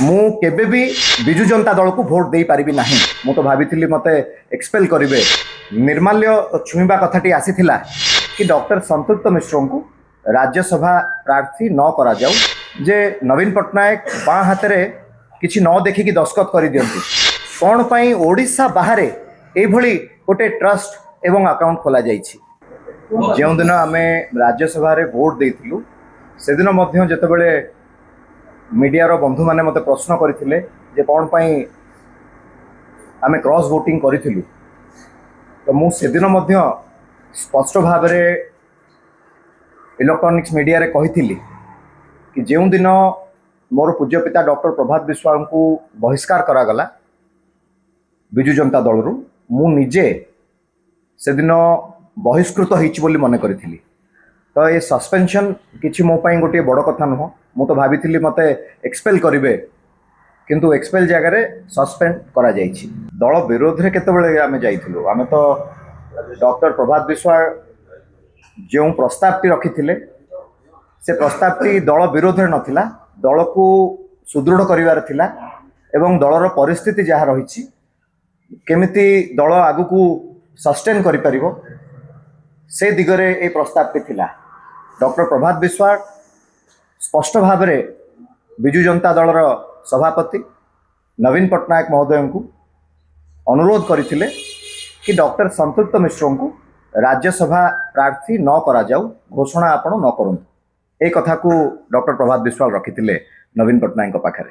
ମୁଁ କେବେ ବି ବିଜୁ ଜନତା ଦଳକୁ ଭୋଟ ଦେଇପାରିବି ନାହିଁ। ମୁଁ ତ ଭାବିଥିଲି ମୋତେ ଏକ୍ସପେଲ୍ କରିବେ। ନିର୍ମାଲ୍ୟ ଛୁଇଁବା କଥାଟି ଆସିଥିଲା କି ଡକ୍ଟର ସନ୍ତୃପ୍ତ ମିଶ୍ରଙ୍କୁ ରାଜ୍ୟସଭା ପ୍ରାର୍ଥୀ ନ କରାଯାଉ, ଯେ ନବୀନ ପଟ୍ଟନାୟକ ବାଁ ହାତରେ କିଛି ନ ଦେଖିକି ଦସ୍ତଖତ କରିଦିଅନ୍ତି। କ'ଣ ପାଇଁ ଓଡ଼ିଶା ବାହାରେ ଏଇଭଳି ଗୋଟେ ଟ୍ରଷ୍ଟ ଏବଂ ଆକାଉଣ୍ଟ ଖୋଲାଯାଇଛି? ଯେଉଁଦିନ ଆମେ ରାଜ୍ୟସଭାରେ ଭୋଟ ଦେଇଥିଲୁ ସେଦିନ ମଧ୍ୟ ଯେତେବେଳେ मीडिया बंधु मैंने मत प्रश्न करते कौन पाई आमे क्रॉस वोटिंग करूँ, तो मुझे स्पष्ट भाव में इलेक्ट्रॉनिक्स मीडिया रे कही कि जो दिन मोर पूज्य पिता डॉक्टर प्रभात विश्वाल को बहिष्कार करागला विजु जनता दल रु, मु निजे से दिन बहिष्कृत होती मन करी। तो ये सस्पेंशन किसी मो पाई गोटे बड़ कथा नुह। मु तो भाभी मते एक्सपेल करेंगे, किंतु एक्सपेल जगह सस्पेंड करा जाइछि। दल विरोध में केतबेले आमे जाइथिलु, आमे तो डॉक्टर प्रभात विश्वाल जो प्रस्तावटी रखिथिले से प्रस्तावटी दल विरोध में नथिला, दल को सुदृढ़ करिवार थिला एवं दलर परिस्थिति जहाँ रही केमिति दल आगु सस्टेन करि परिबो से दिगरे ए प्रस्तावटी थिला। डॉक्टर प्रभात विश्वाल स्पष्ट भाव में विजु जनता दलर सभापति नवीन पट्टनायक महोदय को अनुरोध करते कि डॉक्टर संतृप्त मिश्र को राज्यसभा प्रार्थी न करा जाऊ, घोषणा आपण न करूँ। ए कथा को डॉक्टर प्रभात विश्वाल रखिते नवीन पट्टनायक पाखे।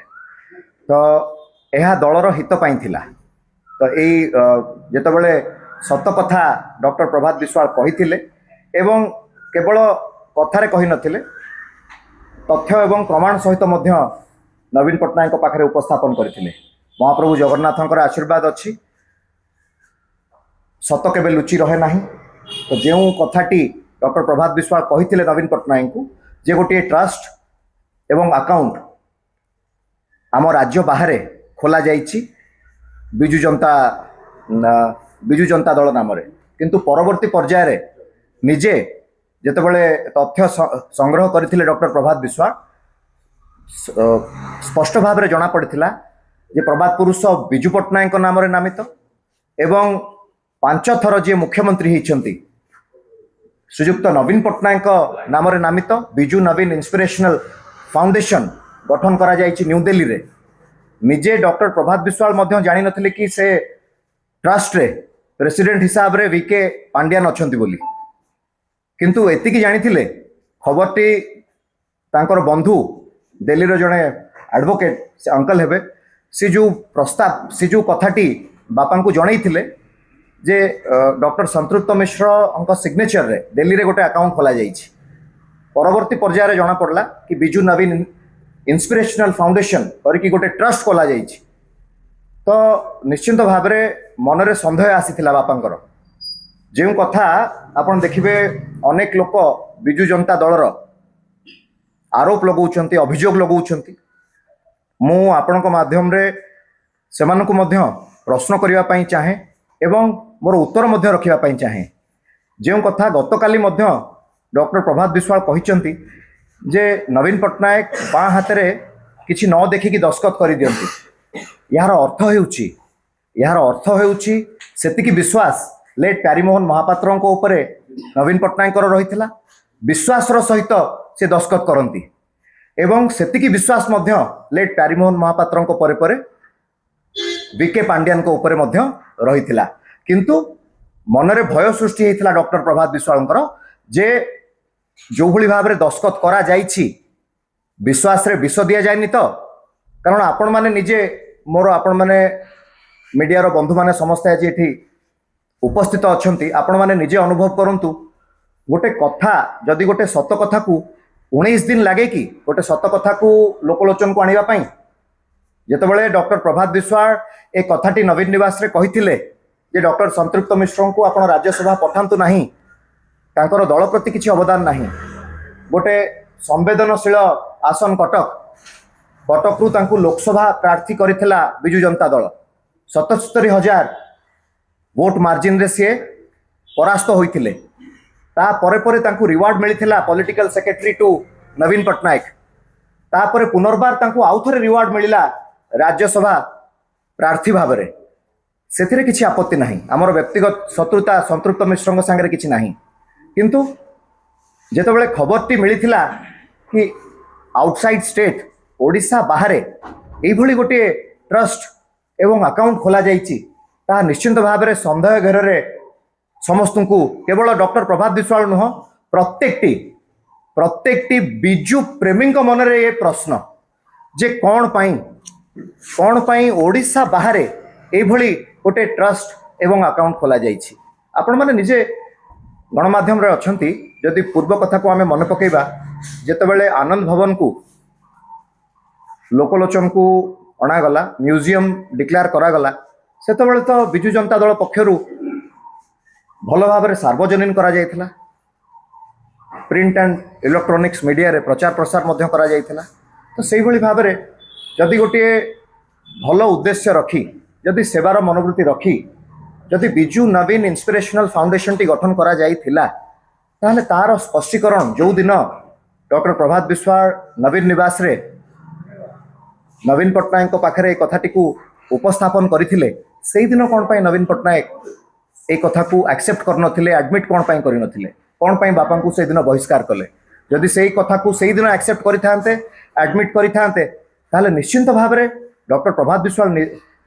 तो यह दलर हित पाई थिला। तो यही जितेबाला सत कथा डॉक्टर प्रभात विश्वाल कही एवं केवल कथारे कही नथिले, तथ्य एवं प्रमाण सहित मध्य नवीन पट्टनायक पाखे उपस्थापन करथिले। महाप्रभु जगन्नाथंकर आशीर्वाद अच्छी, सत केबे लुचि रहे नाही। तो जो कथाटी डॉक्टर प्रभात विश्वाल कही नवीन पट्टनायक को जे गोटे ट्रस्ट एवं अकाउंट आम राज्य बाहर खोला जाइछि विजु जनता दल नाम, किंतु परवर्ती पर्याय निजे जेतेबेले तथ्य संग्रह करथिले डॉक्टर प्रभात विश्वाल स्पष्ट भाव में जना पड़ता जे प्रभात पुरुष विजु पट्टनायक नाम नामित एवं 5 थर जी मुख्यमंत्री होती श्रीजुक्त नवीन पट्टनायक नाम नामित विजु नवीन इंस्पिरेशनल फाउंडेशन गठन करा जाइछि न्यू दिल्ली रे। निजे डॉक्टर प्रभात विश्वाल मध्य जानी नथिले कि से ट्रस्ट रे प्रेसिडेंट हिसाब रे वीके पांड्यान अछंती बोली, किंतु एतिकी जानी खबरटी तांकर बंधु दिल्ली रो जड़े एडवोकेट से अंकल हेबे, सी जो प्रस्ताव सी जो कथाटी बापा को जणई थिले जे डॉक्टर संतृप्त मिश्र सिग्नेचर रे दिल्ली रे गोटे अकाउंट खोला जाइछि। परवर्ती पर्याय जना पड़ला कि विजु नवीन इंस्पिरेशनल फाउंडेशन करके गोटे ट्रस्ट खोला जाइछि। तो निश्चिंत भाव में मन रे संदेह आसीथिला बापांकर। जो कथा आपन देखिबे अनेक लोक विजु जनता दलर आरोप लगाउछंती, अभियोग लगाउछंती। मु आपनक माध्यम रे सेमानकु मध्य प्रश्न करिवा पई चाहे एवं मोर उत्तर मध्य रखिवा पई चाहे। जो कथा गतकाली मध्य डॉक्टर प्रभात विश्वाल कहिचंती जे नवीन पट्टनायक बाँ हाथे किछि न देखिकी दस्खत कर दियंती, यार अर्थ हेउछि सेतिकी विश्वास लेट प्यारीमोहन महापात्र उपरे नवीन पट्टनायक रही विश्वास सहित से दस्खत करती एवं सेतिकी विश्वास मध्य लेट प्यारीमोहन महापात्र परे परे वीके पांड्यान उपरे मध्य रही। किंतु मनरे भय सृष्टि होता डॉक्टर प्रभात विश्वाल जे जो भली भाव में दस्खत करा जाइछि विश्वास रे विष दिया जाएनि। तो कारण आपण माने निजे मोर आपण माने मीडिया रो बंधु माने समस्त आज एठी उपस्थित अछंती, आपण माने निजे अनुभव करंतु गोटे कथा जदि गोटे सत कथा को 19 दिन लगे कि गोटे सत कथा को लोकलोचन को आनिबा पई। जेतेबेले डॉक्टर प्रभात विश्वाल ए कथाटी नवीन निवास रे कहिथिले जे डॉक्टर संतृप्त मिश्र को आपण राज्यसभा पठांतु नाही, तांकर दल प्रति किछि अवदान नाही। गोटे संवेदनशील आसन कटक रु तांकु लोकसभा प्रार्थी करिथिला विजु जनता दल 77,000 वोट मार्जिन रे सी परास्त होइथिले। ता परे परे तांकु रिवार्ड मिलिथिला पॉलिटिकल सेक्रेटरी टू नवीन पट्टनायक। तापर पुनर्बार तांको आउ थरे रिवार्ड मिलिला राज्यसभा प्रार्थी भाव में से किसी आपत्ति नहीं आमर व्यक्तिगत शत्रुता संतृप्त मिश्र सांगे किसी नहीं किंतु जेतेबेले खबरटी मिलिथिला कि आउटसाइड स्टेट ओडिशा बाहर यही गोटे ट्रस्ट एवं अकाउंट खोल जा निश्चिंत भाव में सन्देह घेर समस्त को केवल डॉक्टर प्रभात विश्वाल नुह प्रत्येकटी बिजु प्रेमी मन में ये प्रश्न जे कौन पाई ओडिशा बाहर ये गोटे ट्रस्ट एवं अकाउंट खोल आपण मैंने निजे गणमाध्यम रे अछंती जदि पूर्व कथा को आमे मन पकेबा जेतेबेले आनंद भवन को लोकलोचन को अणागला म्यूजियम डिक्लेयर करागला सेतेबेले तो बिजु जनता दल पक्षरु भल भाव सार्वजनीन करा जायथिला प्रिंट एंड इलेक्ट्रॉनिक्स मीडिया रे प्रचार प्रसार मध्य करा जायथिला तो सेही भली भाव रे जदि गोटे भल उद्देश्य रखी जदि सेवार मनोवृत्ति रखी जदि बिजु नवीन इंस्पिरेशनल फाउंडेशन टी गठन करा जायथिला ताहले तार स्पष्टीकरण जो दिन डॉक्टर प्रभात विश्वाल नवीन निवास रे नवीन पट्टनायक पाखरे कथाटी को उपस्थापन करथिले सेही दिन कोन पाई नवीन पट्टनायक ए कथा को एक्सेप्ट करनथिले एडमिट कोन पाई करिनथिले कोन पाई बापा को से दिन बहिष्कार कले जदि सेही कथा को सेही दिन एक्सेप्ट करिथांते एडमिट करिथांते ताहले निश्चिंत भाव में डॉक्टर प्रभात विश्वाल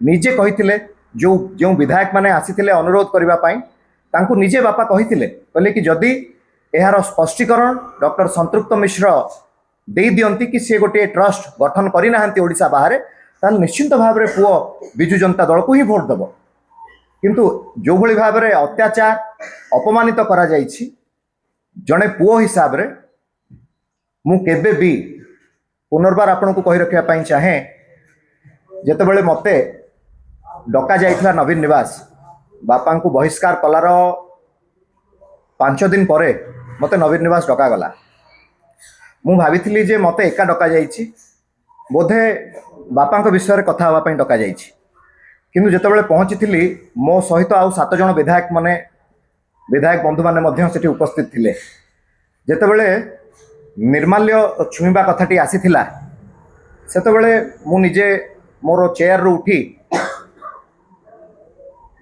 निजे कहिथिले जो जो विधायक माने आसीथिले अनुरोध करिबा पाई तांको निजे बापा कहिथिले कहले कि जदि एहार स्पष्टीकरण डॉक्टर संतृप्त मिश्र दे दियंती कि से गोटे ट्रस्ट गठन करि नाहंती ओडिशा बाहर ताल निश्चिंत भाव में पुओ बिजु जनता दल को ही भोट देव किंतु जो भली भाव में अत्याचार अपमानित करा जायछि जड़े पुओ हिसाब रे मु केबे भी पुनर्बार आपण को कहि रखिया पाई चाहे जेतेबेले मते डका जाइथिला नवीन निवास बापा को बहिष्कार कलार 5 दिन परे मते नवीन निवास डका गला मु भाविथिली जे मते एका डका जाइछि बोधे बापा विषय कथा हवा पई डका जाइछि किंतु जेतेबेले पहुंची मो सहित आउ 7 जन विधायक बंधु माने मध्य सेठी उपस्थित थिले जेतेबेले निर्माल्य छुईबा कथाटी आसीथिला सेतेबेले मु निजे मोर चेयर रू उठी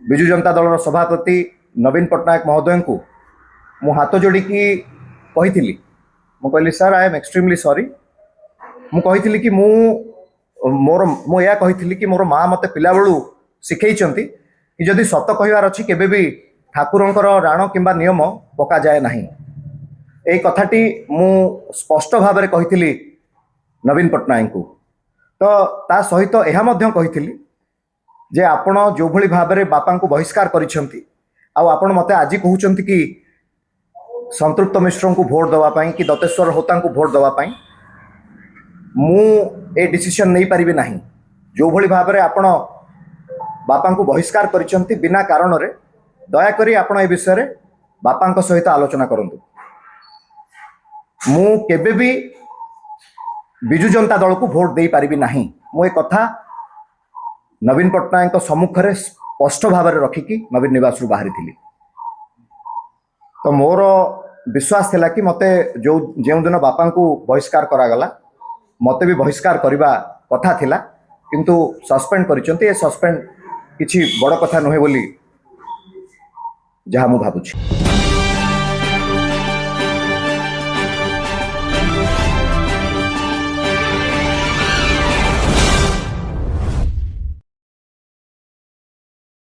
बिजु जनता दल सभापति नवीन पट्टनायक महोदय को मु हाथ जोड़ी कही मु कहली sir I am extremely sorry मु कही कि मु या कही कि मोर माँ मते पिला बेलू शिखई कि जदि सत कहबार अच्छी केबे भी ठाकुरंकर राण किंबा नियम पका जाए नहीं यही कथाटी मु स्पष्ट भाव में कही नवीन पट्टनायक को तो ता सहित यह कही जे आपण जो भली भाव में बापा को बहिष्कार करिसेंती आपण मते आज कहउचंती कि संतृप्त मिश्र को भोट दवापाई कि दत्तेश्वर होता को भोट दवापाई मु ए डिसीजन नहीं पारिबे नहीं जो भली भाव में आपण बापा को बहिष्कार करिसेंती बिना कारण रे दया करी आपण ए विषय रे बापा सहित आलोचना करंतु मु केबे भी बिजु जनता दल को भोट दे पारिबे नहीं मु ए कथा नवीन पट्टनायक सम्मुख में स्पष्ट भाव में रखिकी नवीन निवास रू बाहरी थी तो मोर विश्वास थिला कि मते जो दिन बापा को बहिष्कार करागला मते भी बहिष्कार करने कथा थिला किंतु सस्पेंड करिसेंती ए सस्पेंड किछि बड़ कथा नुहे बोली जहाँ मु भाबुछि।